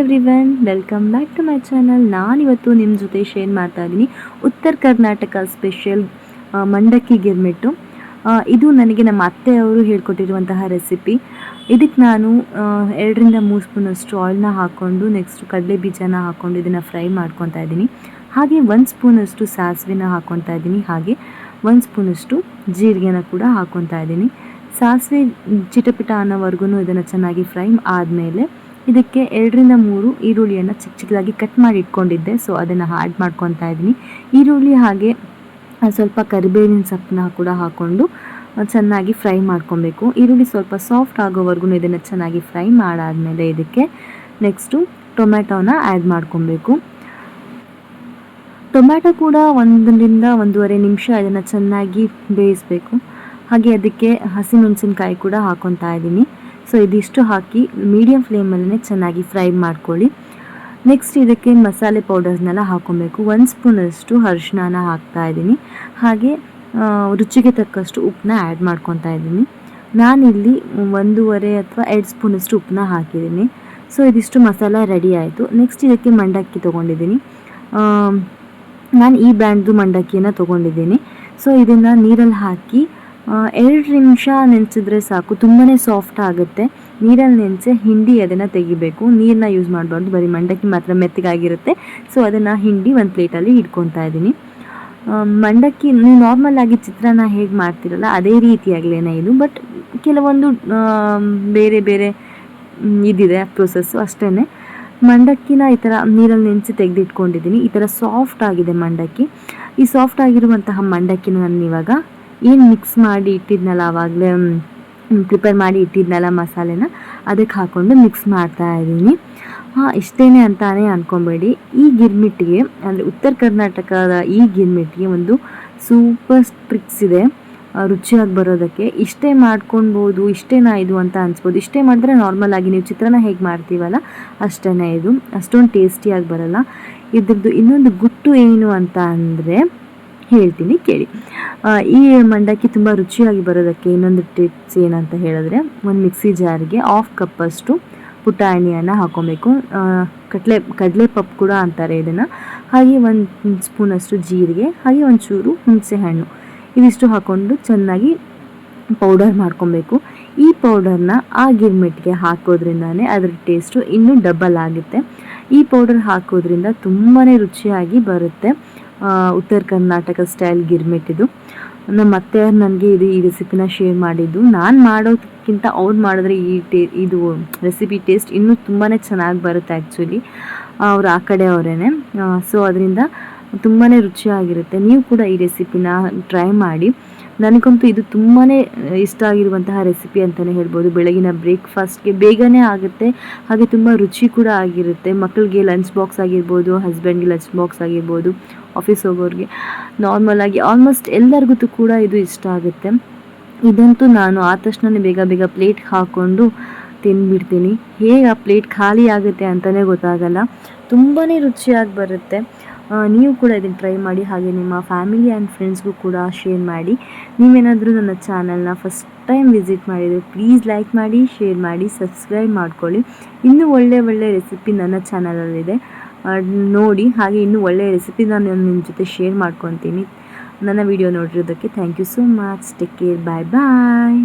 Everyone, welcome back to my channel. ನಾನಿವತ್ತು ನಿಮ್ಮ ಜೊತೆ ಶೇರ್ ಮಾಡ್ತಾ ಇದ್ದೀನಿ ಉತ್ತರ ಕರ್ನಾಟಕ ಸ್ಪೆಷಲ್ ಮಂಡಕ್ಕಿ ಗಿರ್ಮಿಟ್ಟು. ಇದು ನನಗೆ ನಮ್ಮ ಅತ್ತೆಯವರು ಹೇಳ್ಕೊಟ್ಟಿರುವಂತಹ ರೆಸಿಪಿ. ಇದಕ್ಕೆ ನಾನು 2-3 ಸ್ಪೂನಷ್ಟು ಆಯಿಲ್ನ ಹಾಕ್ಕೊಂಡು ನೆಕ್ಸ್ಟ್ ಕಡಲೆ ಬೀಜನ ಹಾಕ್ಕೊಂಡು ಇದನ್ನು ಫ್ರೈ ಮಾಡ್ಕೊತಾ ಇದ್ದೀನಿ. ಹಾಗೆ 1 ಸ್ಪೂನಷ್ಟು ಸಾಸಿವೆನ ಹಾಕ್ಕೊತಾ ಇದ್ದೀನಿ. ಹಾಗೆ 1 ಸ್ಪೂನಷ್ಟು ಜೀರಿಗೆನ ಕೂಡ ಹಾಕ್ಕೊತಾ ಇದ್ದೀನಿ. ಸಾಸಿವೆ ಚಿಟಪಿಟ ಅನ್ನೋವರೆಗೂ ಇದನ್ನು ಚೆನ್ನಾಗಿ ಫ್ರೈ ಆದಮೇಲೆ ಇದಕ್ಕೆ 2-3 ಈರುಳ್ಳಿಯನ್ನು ಚಿಕ್ಕ ಚಿಕ್ಕದಾಗಿ ಕಟ್ ಮಾಡಿ ಇಟ್ಕೊಂಡಿದ್ದೆ. ಸೊ ಅದನ್ನು ಆ್ಯಡ್ ಮಾಡ್ಕೊತಾ ಇದ್ದೀನಿ. ಈರುಳ್ಳಿ ಹಾಗೆ ಸ್ವಲ್ಪ ಕರಿಬೇವಿನ ಸೊಪ್ಪನ್ನ ಕೂಡ ಹಾಕ್ಕೊಂಡು ಚೆನ್ನಾಗಿ ಫ್ರೈ ಮಾಡ್ಕೊಬೇಕು. ಈರುಳ್ಳಿ ಸ್ವಲ್ಪ ಸಾಫ್ಟ್ ಆಗೋವರೆಗೂ ಇದನ್ನು ಚೆನ್ನಾಗಿ ಫ್ರೈ ಮಾಡಾದಮೇಲೆ ಇದಕ್ಕೆ ನೆಕ್ಸ್ಟು ಟೊಮ್ಯಾಟೋನ ಆ್ಯಡ್ ಮಾಡ್ಕೊಬೇಕು. ಟೊಮ್ಯಾಟೊ ಕೂಡ 1-1.5 ನಿಮಿಷ ಇದನ್ನು ಚೆನ್ನಾಗಿ ಬೇಯಿಸಬೇಕು. ಹಾಗೆ ಅದಕ್ಕೆ ಹಸಿಮೆಣಸಿನ್ಕಾಯಿ ಕೂಡ ಹಾಕ್ಕೊತಾ ಇದ್ದೀನಿ. ಸೊ ಇದಿಷ್ಟು ಹಾಕಿ ಮೀಡಿಯಮ್ ಫ್ಲೇಮಲ್ಲೇ ಚೆನ್ನಾಗಿ ಫ್ರೈ ಮಾಡ್ಕೊಳ್ಳಿ. ನೆಕ್ಸ್ಟ್ ಇದಕ್ಕೆ ಮಸಾಲೆ ಪೌಡರ್ಸ್ನೆಲ್ಲ ಹಾಕ್ಕೊಬೇಕು. 1 ಸ್ಪೂನಷ್ಟು ಅರಿಶಿನ ಹಾಕ್ತಾ ಇದ್ದೀನಿ. ಹಾಗೆ ರುಚಿಗೆ ತಕ್ಕಷ್ಟು ಉಪ್ಪನ್ನ ಆ್ಯಡ್ ಮಾಡ್ಕೊತಾ ಇದ್ದೀನಿ. ನಾನಿಲ್ಲಿ 1.5 ಅಥವಾ 2 ಸ್ಪೂನಷ್ಟು ಉಪ್ಪನ್ನ ಹಾಕಿದ್ದೀನಿ. ಸೊ ಇದಿಷ್ಟು ಮಸಾಲ ರೆಡಿ ಆಯಿತು. ನೆಕ್ಸ್ಟ್ ಇದಕ್ಕೆ ಮಂಡಕ್ಕಿ ತೊಗೊಂಡಿದ್ದೀನಿ. ನಾನು ಈ ಬ್ರ್ಯಾಂಡ್ದು ಮಂಡಕ್ಕಿಯನ್ನು ತೊಗೊಂಡಿದ್ದೀನಿ. ಸೊ ಇದನ್ನು ನೀರಲ್ಲಿ ಹಾಕಿ 2 ನಿಮಿಷ ನೆನೆಸಿದ್ರೆ ಸಾಕು. ತುಂಬಾ ಸಾಫ್ಟ್ ಆಗುತ್ತೆ. ನೀರಲ್ಲಿ ನೆನೆಸಿ ಹಿಂಡಿ ಅದನ್ನು ತೆಗಿಬೇಕು. ನೀರನ್ನ ಯೂಸ್ ಮಾಡಬಾರ್ದು, ಬರೀ ಮಂಡಕ್ಕಿ ಮಾತ್ರ ಮೆತ್ತಗಾಗಿರುತ್ತೆ. ಸೊ ಅದನ್ನು ಹಿಂಡಿ ಒಂದು ಪ್ಲೇಟಲ್ಲಿ ಇಟ್ಕೊತಾ ಇದ್ದೀನಿ. ಮಂಡಕ್ಕಿ ನೀವು ನಾರ್ಮಲ್ ಆಗಿ ಚಿತ್ರಾನ್ನ ಹೇಗೆ ಮಾಡ್ತಿರಲ್ಲ ಅದೇ ರೀತಿಯಾಗಲೇ ಇದು, ಬಟ್ ಕೆಲವೊಂದು ಬೇರೆ ಬೇರೆ ಇದಿದೆ ಪ್ರೊಸೆಸ್ಸು ಅಷ್ಟೇ. ಮಂಡಕ್ಕಿನ ಈ ಥರ ನೀರಲ್ಲಿ ನೆನೆಸಿ ತೆಗೆದಿಟ್ಕೊಂಡಿದ್ದೀನಿ. ಈ ಥರ ಸಾಫ್ಟ್ ಆಗಿದೆ ಮಂಡಕ್ಕಿ. ಈ ಸಾಫ್ಟ್ ಆಗಿರುವಂತಹ ಮಂಡಕ್ಕಿನ ನಾನು ಇವಾಗ ಏನು ಮಿಕ್ಸ್ ಮಾಡಿ ಇಟ್ಟಿದ್ನಲ್ಲ, ಆವಾಗಲೇ ಪ್ರಿಪೇರ್ ಮಾಡಿ ಇಟ್ಟಿದ್ನಲ್ಲ ಮಸಾಲೆನ, ಅದಕ್ಕೆ ಹಾಕ್ಕೊಂಡು ಮಿಕ್ಸ್ ಮಾಡ್ತಾ ಇದ್ದೀನಿ. ಇಷ್ಟೇ ಅಂತಾನೆ ಅಂದ್ಕೊಬೇಡಿ. ಈ ಗಿರ್ಮಿಟ್ಟಿಗೆ ಅಂದರೆ ಉತ್ತರ ಕರ್ನಾಟಕದ ಈ ಗಿರ್ಮಿಟ್ಟಿಗೆ ಒಂದು ಸೂಪರ್ ಟ್ರಿಕ್ಸ್ ಇದೆ ರುಚಿಯಾಗಿ ಬರೋದಕ್ಕೆ. ಇಷ್ಟೇ ಮಾಡ್ಕೊಳ್ಬೋದು, ಇಷ್ಟೇನಾ ಇದು ಅಂತ ಅನಿಸ್ಬೋದು. ಇಷ್ಟೇ ಮಾಡಿದ್ರೆ ನಾರ್ಮಲ್ ಆಗಿ ನೀವು ಚಿತ್ರಾನ್ನ ಹೇಗೆ ಮಾಡ್ತೀವಲ್ಲ ಅಷ್ಟೇ ಇದು, ಅಷ್ಟೊಂದು ಟೇಸ್ಟಿಯಾಗಿ ಬರೋಲ್ಲ. ಇದ್ರದ್ದು ಇನ್ನೊಂದು ಗುಟ್ಟು ಏನು ಅಂತ ಅಂದರೆ ಹೇಳ್ತೀನಿ ಕೇಳಿ. ಈ ಮಂಡಕ್ಕಿ ತುಂಬ ರುಚಿಯಾಗಿ ಬರೋದಕ್ಕೆ ಇನ್ನೊಂದು ಟಿಪ್ಸ್ ಏನಂತ ಹೇಳಿದ್ರೆ, ಒಂದು ಮಿಕ್ಸಿ ಜಾರ್ಗೆ 1/2 ಕಪ್ಪಷ್ಟು ಪುಟಾಣಿಯನ್ನು ಹಾಕ್ಕೊಬೇಕು. ಕಡಲೆ ಪಪ್ಪು ಕೂಡ ಅಂತಾರೆ ಇದನ್ನು. ಹಾಗೆ 1 ಸ್ಪೂನಷ್ಟು ಜೀರಿಗೆ, ಹಾಗೆ ಒಂಚೂರು ಹುಣಸೆಹಣ್ಣು, ಇದಿಷ್ಟು ಹಾಕ್ಕೊಂಡು ಚೆನ್ನಾಗಿ ಪೌಡರ್ ಮಾಡ್ಕೊಬೇಕು. ಈ ಪೌಡರ್ನ ಆ ಗಿರ್ಮಿಟ್ಗೆ ಹಾಕೋದ್ರಿಂದನೇ ಅದರ ಟೇಸ್ಟು ಇನ್ನೂ ಡಬಲ್ ಆಗುತ್ತೆ. ಈ ಪೌಡರ್ ಹಾಕೋದ್ರಿಂದ ತುಂಬಾ ರುಚಿಯಾಗಿ ಬರುತ್ತೆ. ಉತ್ತರ ಕರ್ನಾಟಕ ಸ್ಟೈಲ್ ಗಿರ್ಮಿಟ್ ಇದು. ನಮ್ಮ ಅತ್ತೆಯವ್ರು ನನಗೆ ಈ ರೆಸಿಪಿನ ಶೇರ್ ಮಾಡಿದ್ದು. ನಾನು ಮಾಡೋದಕ್ಕಿಂತ ಅವ್ರು ಮಾಡಿದ್ರೆ ಇದು ರೆಸಿಪಿ ಟೇಸ್ಟ್ ಇನ್ನೂ ತುಂಬಾ ಚೆನ್ನಾಗಿ ಬರುತ್ತೆ. ಆ್ಯಕ್ಚುಲಿ ಅವ್ರು ಆ ಕಡೆ ಅವರೇ. ಸೊ ಅದರಿಂದ ತುಂಬಾ ರುಚಿಯಾಗಿರುತ್ತೆ. ನೀವು ಕೂಡ ಈ ರೆಸಿಪಿನ ಟ್ರೈ ಮಾಡಿ. ನನಗಂತೂ ಇದು ತುಂಬಾ ಇಷ್ಟ ಆಗಿರುವಂತಹ ರೆಸಿಪಿ ಅಂತಲೇ ಹೇಳ್ಬೋದು. ಬೆಳಗಿನ ಬ್ರೇಕ್ಫಾಸ್ಟ್ಗೆ ಬೇಗನೆ ಆಗುತ್ತೆ, ಹಾಗೆ ತುಂಬ ರುಚಿ ಕೂಡ ಆಗಿರುತ್ತೆ. ಮಕ್ಕಳಿಗೆ ಲಂಚ್ ಬಾಕ್ಸ್ ಆಗಿರ್ಬೋದು, ಹಸ್ಬೆಂಡ್ಗೆ ಲಂಚ್ ಬಾಕ್ಸ್ ಆಗಿರ್ಬೋದು, ಆಫೀಸ್ ಹೋಗೋರಿಗೆ, ನಾರ್ಮಲಾಗಿ ಆಲ್ಮೋಸ್ಟ್ ಎಲ್ಲರಿಗೂ ಕೂಡ ಇದು ಇಷ್ಟ ಆಗುತ್ತೆ. ಇದಂತೂ ನಾನು ಆದ ತಕ್ಷಣ ಬೇಗ ಬೇಗ ಪ್ಲೇಟ್ಗೆ ಹಾಕ್ಕೊಂಡು ತಿಂದ್ಬಿಡ್ತೀನಿ. ಹೇಗೆ ಆ ಪ್ಲೇಟ್ ಖಾಲಿ ಆಗುತ್ತೆ ಅಂತಲೇ ಗೊತ್ತಾಗಲ್ಲ. ತುಂಬಾ ರುಚಿಯಾಗಿ ಬರುತ್ತೆ. ನೀವು ಕೂಡ ಇದನ್ನು ಟ್ರೈ ಮಾಡಿ. ಹಾಗೆ ನಿಮ್ಮ ಫ್ಯಾಮಿಲಿ ಆ್ಯಂಡ್ ಫ್ರೆಂಡ್ಸ್ಗೂ ಕೂಡ ಶೇರ್ ಮಾಡಿ. ನೀವೇನಾದರೂ ನನ್ನ ಚಾನಲ್ನ ಫಸ್ಟ್ ಟೈಮ್ ವಿಸಿಟ್ ಮಾಡಿದರೆ ಪ್ಲೀಸ್ ಲೈಕ್ ಮಾಡಿ, ಶೇರ್ ಮಾಡಿ, ಸಬ್ಸ್ಕ್ರೈಬ್ ಮಾಡ್ಕೊಳ್ಳಿ. ಇನ್ನೂ ಒಳ್ಳೆ ರೆಸಿಪಿ ನನ್ನ ಚಾನಲಲ್ಲಿದೆ, ನೋಡಿ. ಹಾಗೆ ಇನ್ನೂ ಒಳ್ಳೆಯ ರೆಸಿಪಿ ನಾನು ನಿಮ್ಮ ಜೊತೆ ಶೇರ್ ಮಾಡ್ಕೊತೀನಿ. ನನ್ನ ವಿಡಿಯೋ ನೋಡಿರೋದಕ್ಕೆ thank you so much. Take care. Bye bye.